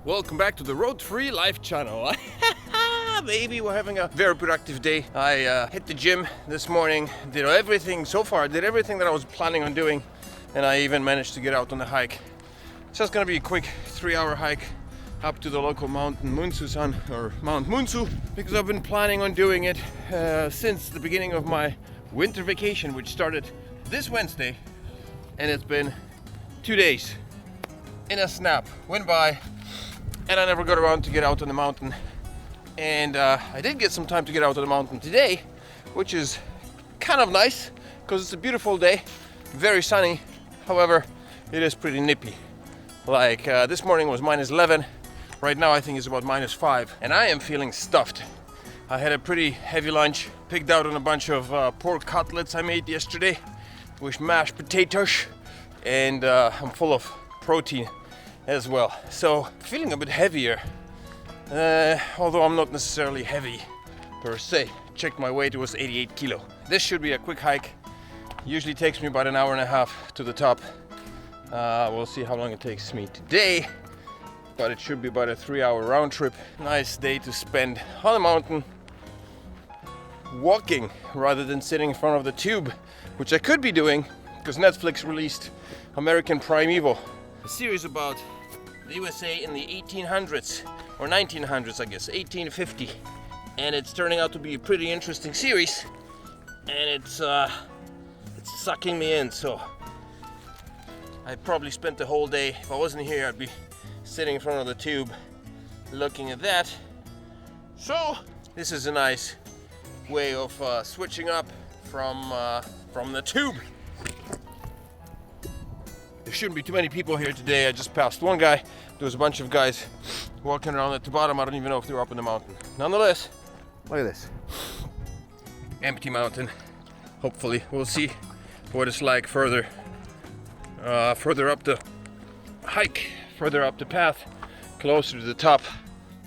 Welcome back to the Road Free Life channel. Baby, we're having a very productive day. I hit the gym this morning, did everything that I was planning on doing, and I even managed to get out on the hike. It's just gonna be a quick 3-hour hike up to the local mountain Munsu or Mount Munsu, because I've been planning on doing it since the beginning of my winter vacation, which started this Wednesday, and it's been 2 days in a snap. Went by and I never got around to get out on the mountain, and I did get some time to get out on the mountain today, which is kind of nice because it's a beautiful day, very sunny. However, it is pretty nippy. Like this morning was -11. Right now I think it's about -5, and I am feeling stuffed. I had a pretty heavy lunch, picked out on a bunch of pork cutlets I made yesterday with mashed potatoes, and I'm full of protein as well. So feeling a bit heavier, although I'm not necessarily heavy per se. Checked my weight, it was 88 kilo. This should be a quick hike. Usually takes me about an hour and a half to the top. We'll see how long it takes me today, but it should be about a 3-hour round trip. Nice day to spend on the mountain, walking rather than sitting in front of the tube, which I could be doing because Netflix released American Primeval, a series about the USA in the 1800s or 1900s, I guess, 1850, and it's turning out to be a pretty interesting series, and it's sucking me in. So I probably spent the whole day, if I wasn't here, I'd be sitting in front of the tube looking at that. So this is a nice way of switching up from the tube. There shouldn't be too many people here today. I just passed one guy. There was a bunch of guys walking around at the bottom. I don't even know if they were up in the mountain. Nonetheless, look at this. Empty mountain. Hopefully we'll see what it's like further up the hike, further up the path, closer to the top.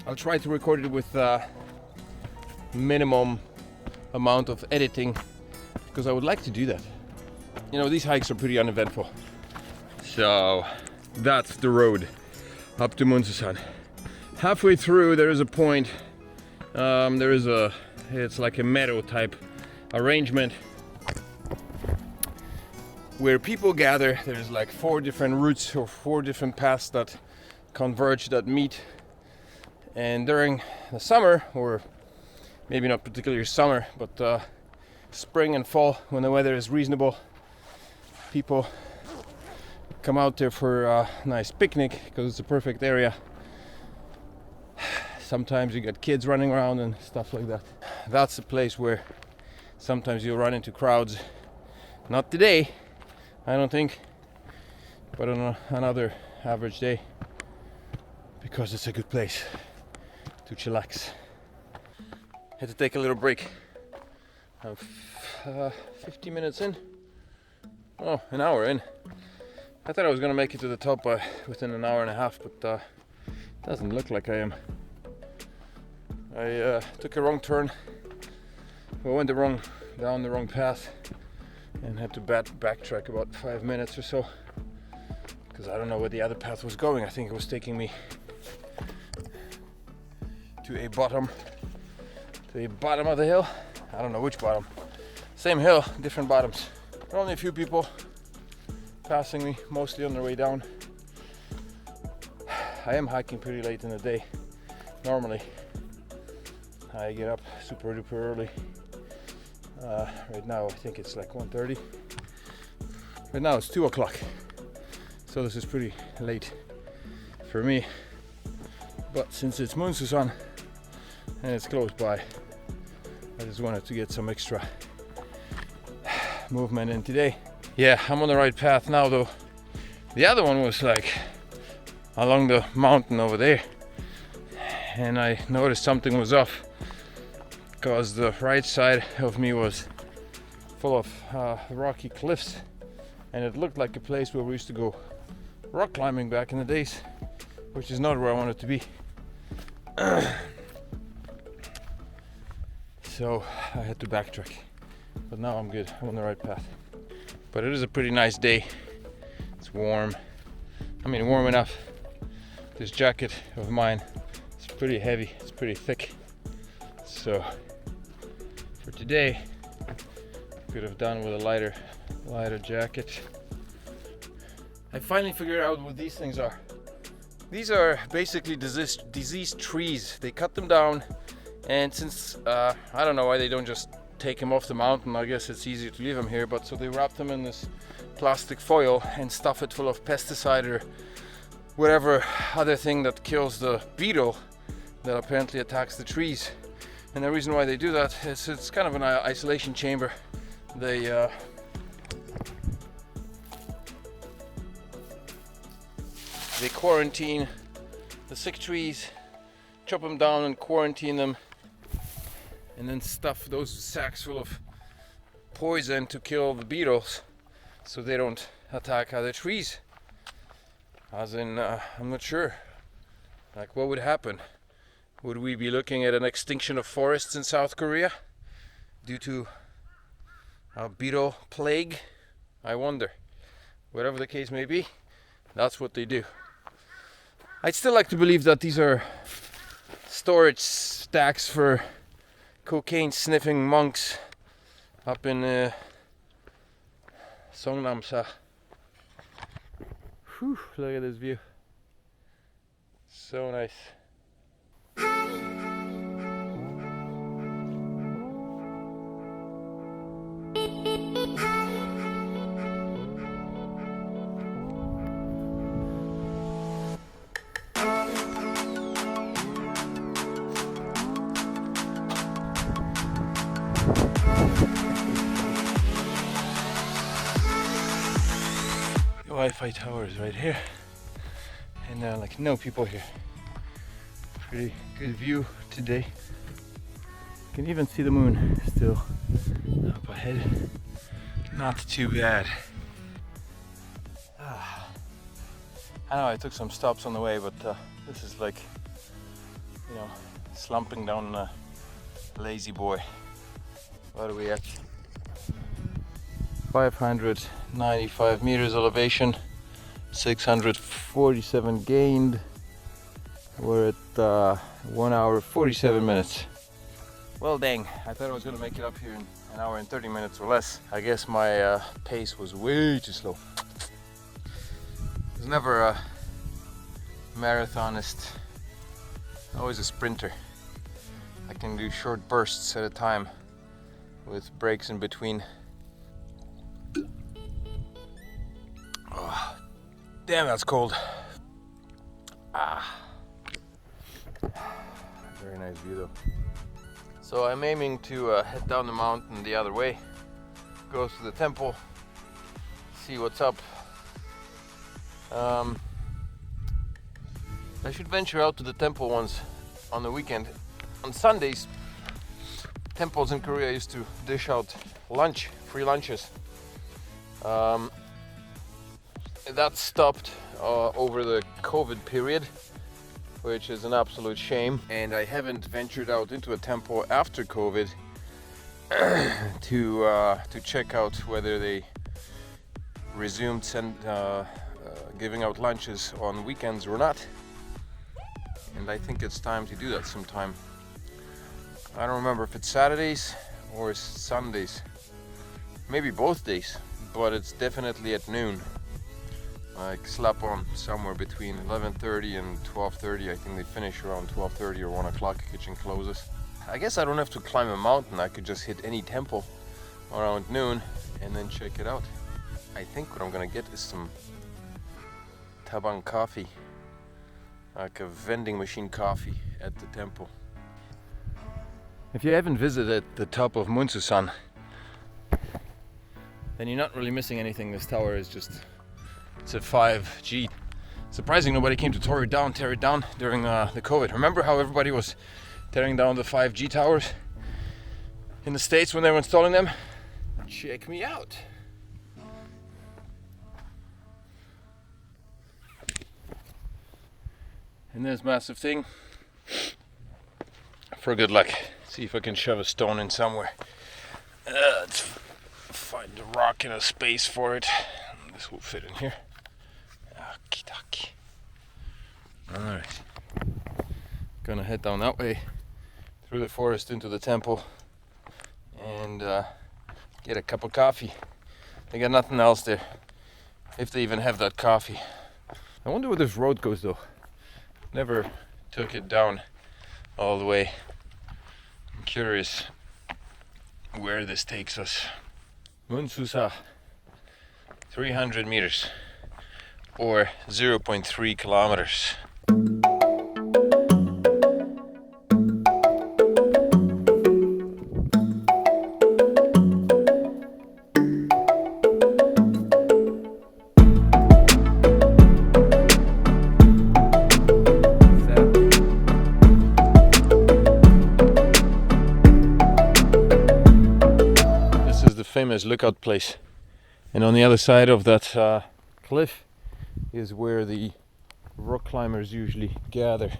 I'll try to record it with minimum amount of editing, because I would like to do that. You know, these hikes are pretty uneventful. So that's the road up to Munsu. Halfway through there is a point, it's like a meadow type arrangement where people gather. There's like 4 different routes or 4 different paths that converge, that meet. And during the summer, or maybe not particularly summer, but spring and fall, when the weather is reasonable, people come out there for a nice picnic because it's a perfect area. Sometimes you got kids running around and stuff like that. That's a place where sometimes you'll run into crowds. Not today, I don't think, but on another average day, because it's a good place to chillax. Had to take a little break. I'm 50 minutes in. Oh, an hour in. I thought I was gonna make it to the top within an hour and a half, but it doesn't look like I am. I took a wrong turn. I went down the wrong path, and had to backtrack about 5 minutes or so, because I don't know where the other path was going. I think it was taking me to a bottom of the hill. I don't know which bottom. Same hill, different bottoms. Only a few people passing me, mostly on their way down. I am hiking pretty late in the day. Normally I get up super duper early. Right now I think it's like 1:30. Right now it's 2 o'clock, so this is pretty late for me. But since it's Munsu and it's close by, I just wanted to get some extra movement in today. Yeah, I'm on the right path now though. The other one was like along the mountain over there, and I noticed something was off, because the right side of me was full of rocky cliffs, and it looked like a place where we used to go rock climbing back in the days, which is not where I wanted to be. So I had to backtrack, but now I'm good. I'm on the right path. But it is a pretty nice day. It's warm. I mean, warm enough this jacket of mine. It's pretty heavy, it's pretty thick. So for today, could have done with a lighter jacket. I finally figured out what these things are. These are basically diseased trees. They cut them down, and since I don't know why they don't just take them off the mountain. I guess it's easier to leave them here, but so they wrap them in this plastic foil and stuff it full of pesticide or whatever other thing that kills the beetle that apparently attacks the trees. And the reason why they do that is it's kind of an isolation chamber. They quarantine the sick trees, chop them down and quarantine them, and then stuff those sacks full of poison to kill the beetles so they don't attack other trees. As in, I'm not sure. Like, what would happen? Would we be looking at an extinction of forests in South Korea due to a beetle plague? I wonder. Whatever the case may be, that's what they do. I'd still like to believe that these are storage stacks for cocaine sniffing monks up in Songnam-sa. Whew, look at this view. So nice. Wi-Fi tower is right here, and like no people here. Pretty good view today. You can even see the moon still up ahead. Not too bad. I know I took some stops on the way, but this is like, you know, slumping down a lazy boy. What are we at? 595 meters elevation, 647 gained. We're at 1 hour 47 minutes. Well, dang, I thought I was gonna make it up here in an hour and 30 minutes or less. I guess my pace was way too slow. I was never a marathonist, always a sprinter. I can do short bursts at a time with breaks in between. Oh, damn, that's cold. Very nice view though. So I'm aiming to head down the mountain the other way, go to the temple, see what's up. I should venture out to the temple once on the weekend. On Sundays, temples in Korea used to dish out lunch, free lunches. That stopped over the COVID period, which is an absolute shame. And I haven't ventured out into a temple after COVID to check out whether they resumed giving out lunches on weekends or not. And I think it's time to do that sometime. I don't remember if it's Saturdays or Sundays. Maybe both days, but it's definitely at noon. Like slap on somewhere between 11:30 and 12:30. I think they finish around 12:30 or 1 o'clock. Kitchen closes. I guess I don't have to climb a mountain. I could just hit any temple around noon and then check it out. I think what I'm gonna get is some tabang coffee, like a vending machine coffee at the temple. If you haven't visited the top of Munsu, then you're not really missing anything. This tower is just, it's a 5G. Surprising nobody came to tear it down during the COVID. Remember how everybody was tearing down the 5G towers in the States when they were installing them? Check me out. And this massive thing, for good luck. See if I can shove a stone in somewhere. Let's find a rock and a space for it. This will fit in here. Okie dokie. Alright. Gonna head down that way through the forest into the temple and get a cup of coffee. They got nothing else there, if they even have that coffee. I wonder where this road goes though. Never took it down all the way. I'm curious where this takes us. Munsu, 300 meters or 0.3 kilometers. Famous lookout place, and on the other side of that cliff is where the rock climbers usually gather.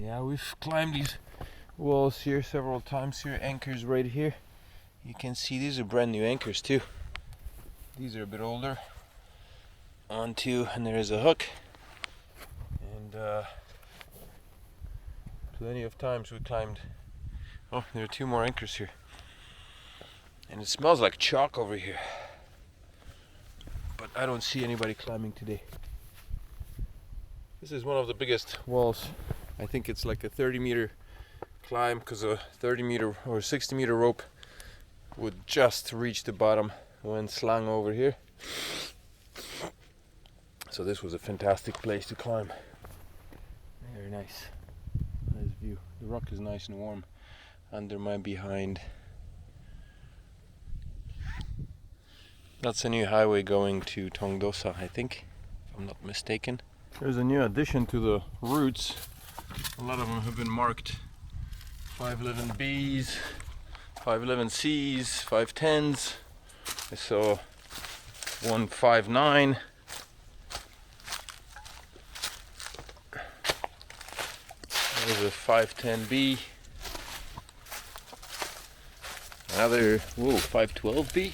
Yeah, we've climbed these walls here several times here. Anchors right here. You can see these are brand new anchors too. These are a bit older. Onto, and there is a hook. Plenty of times we climbed. Oh, there are two more anchors here. And it smells like chalk over here. But I don't see anybody climbing today. This is one of the biggest walls. I think it's like a 30-meter climb, because a 30-meter or 60-meter rope would just reach the bottom when slung over here. So this was a fantastic place to climb. Very nice. Nice view. The rock is nice and warm under my behind. That's a new highway going to Tongdosa, I think, if I'm not mistaken. There's a new addition to the routes. A lot of them have been marked 511Bs, 511Cs, 510s. I saw 159. There's a 510B. Another, 512B.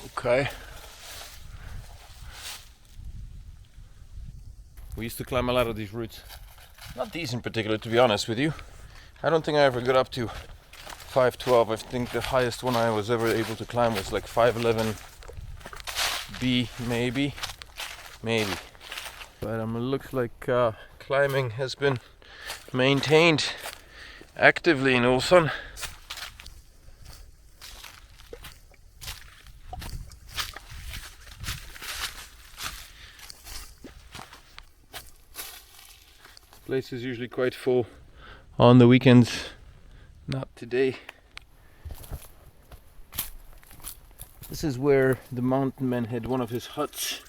Okay. We used to climb a lot of these routes. Not these in particular, to be honest with you. I don't think I ever got up to 512. I think the highest one I was ever able to climb was like 511B, maybe. But it looks like climbing has been maintained actively in Ulsan. This place is usually quite full on the weekends. Not today. This is where the mountain man had one of his huts.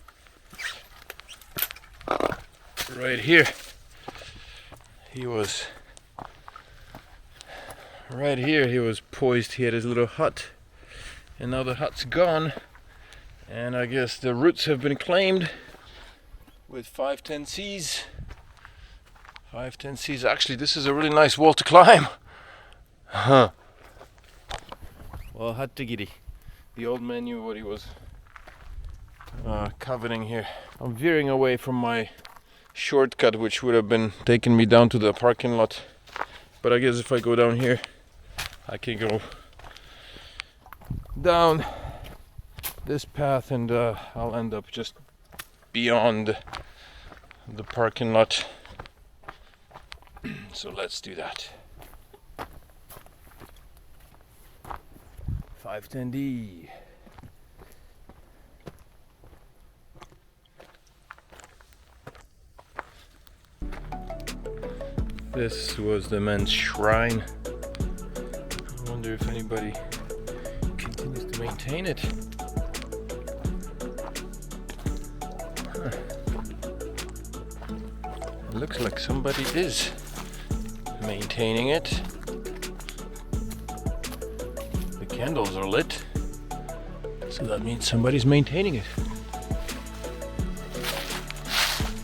Right here. He was right here. He was poised. He had his little hut, and now the hut's gone. And I guess the roots have been claimed with 510Cs. 510Cs. Actually, this is a really nice wall to climb. Huh. Well, Hattigiri. The old man knew what he was coveting here. I'm veering away from my shortcut, which would have been taking me down to the parking lot, but I guess if I go down here I can go down this path and I'll end up just beyond the parking lot. So let's do that. 510D. This was the men's shrine. I wonder if anybody continues to maintain it. Huh. It looks like somebody is maintaining it. The candles are lit, so that means somebody's maintaining it.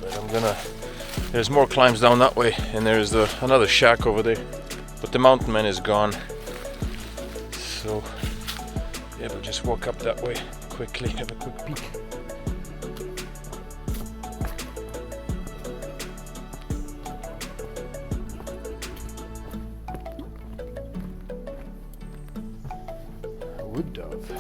But I'm gonna... There's more climbs down that way, and there's another shack over there. But the mountain man is gone. Yeah, we'll just walk up that way quickly, have a quick peek. Wood dove.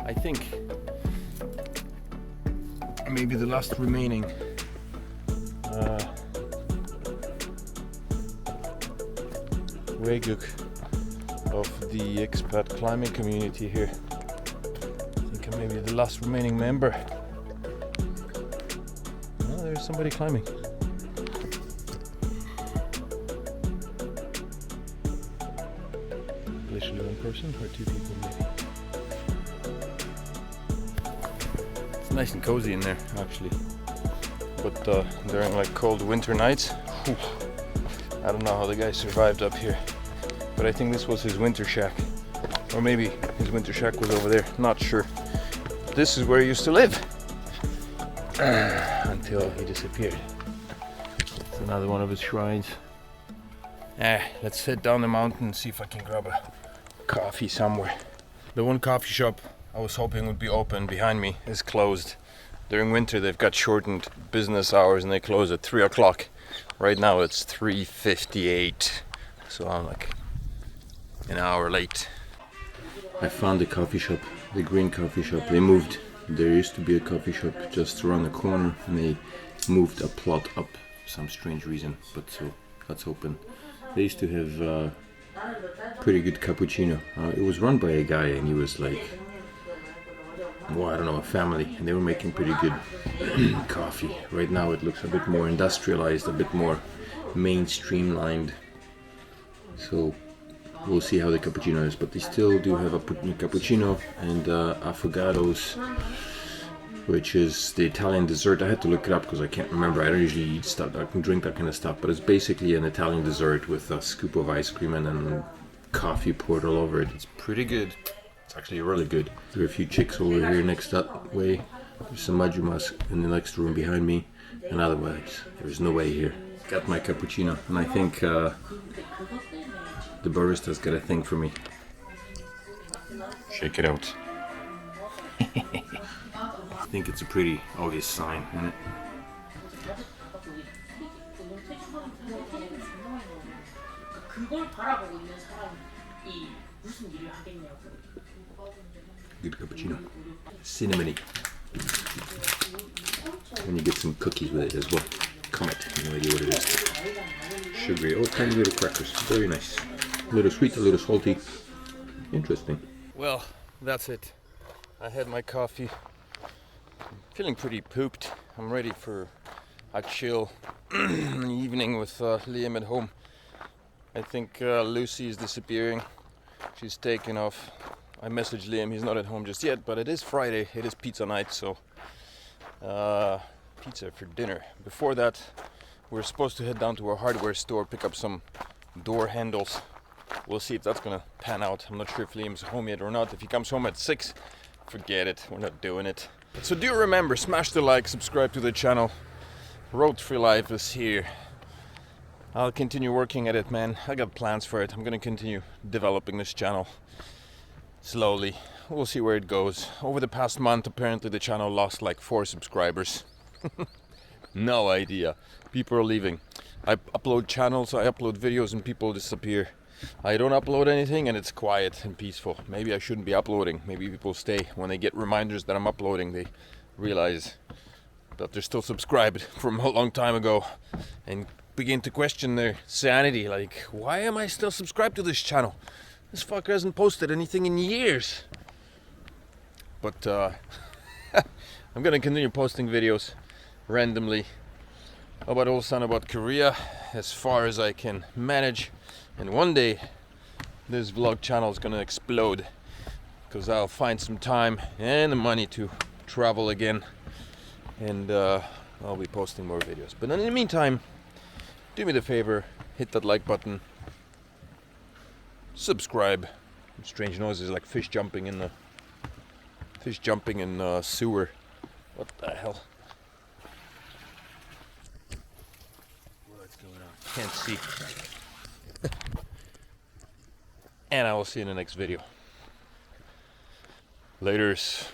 I think maybe the last remaining Weguk of the expat climbing community here. I think I'm maybe the last remaining member. Oh, there's somebody climbing. Literally one person or two people maybe. Nice and cozy in there actually, but during like cold winter nights, whew, I don't know how the guy survived up here, but I think this was his winter shack, or maybe his winter shack was over there, not sure. This is where he used to live until he disappeared. It's another one of his shrines. Let's head down the mountain and see if I can grab a coffee somewhere. The one coffee shop I was hoping would be open behind me is closed. During winter they've got shortened business hours and they close at 3 o'clock. Right now it's 3:58, so I'm like an hour late. I found the coffee shop, the green coffee shop. They moved. There used to be a coffee shop just around the corner and they moved a plot up for some strange reason, but so that's open. They used to have pretty good cappuccino. It was run by a guy and he was like, well, I don't know, a family, and they were making pretty good coffee. Right now it looks a bit more industrialized, a bit more mainstream-lined. So we'll see how the cappuccino is, but they still do have a cappuccino and affogatos, which is the Italian dessert. I had to look it up because I can't remember. I don't usually eat stuff, I can drink that kind of stuff, but it's basically an Italian dessert with a scoop of ice cream and then coffee poured all over it. It's pretty good. It's actually really good. There are a few chicks over here next that way. There's some majumas in the next room behind me, and otherwise there's no way here. Got my cappuccino, and I think the barista's got a thing for me. Check it out. I think it's a pretty obvious sign, isn't it? Good cappuccino. Cinnamony. And you get some cookies with it as well. Comet, no idea what it is. Sugary, oh, tiny little crackers. Very nice. A little sweet, a little salty. Interesting. Well, that's it. I had my coffee. I'm feeling pretty pooped. I'm ready for a chill evening with Liam at home. I think Lucy is disappearing. She's taken off. I messaged Liam, he's not at home just yet, but it is Friday, it is pizza night, so pizza for dinner. Before that, we're supposed to head down to a hardware store, pick up some door handles. We'll see if that's gonna pan out. I'm not sure if Liam's home yet or not. If he comes home at 6, forget it, we're not doing it. So do remember, smash the like, subscribe to the channel. Roadfreelife is here. I'll continue working at it, man. I got plans for it. I'm gonna continue developing this channel slowly. We'll see where it goes. Over the past month, apparently the channel lost like 4 subscribers. No idea. People are leaving. I upload channels, I upload videos, and people disappear. I don't upload anything and it's quiet and peaceful. Maybe I shouldn't be uploading. Maybe people stay. When they get reminders that I'm uploading, they realize that they're still subscribed from a long time ago and begin to question their sanity. Like, why am I still subscribed to this channel? This fucker hasn't posted anything in years. But I'm gonna continue posting videos randomly about Ulsan, about Korea, as far as I can manage. And one day this vlog channel is gonna explode because I'll find some time and the money to travel again, and I'll be posting more videos. But in the meantime, do me the favor, hit that like button, subscribe. Strange noises like fish jumping in the sewer. What the hell? What's going on? Can't see. And I will see you in the next video. Laters.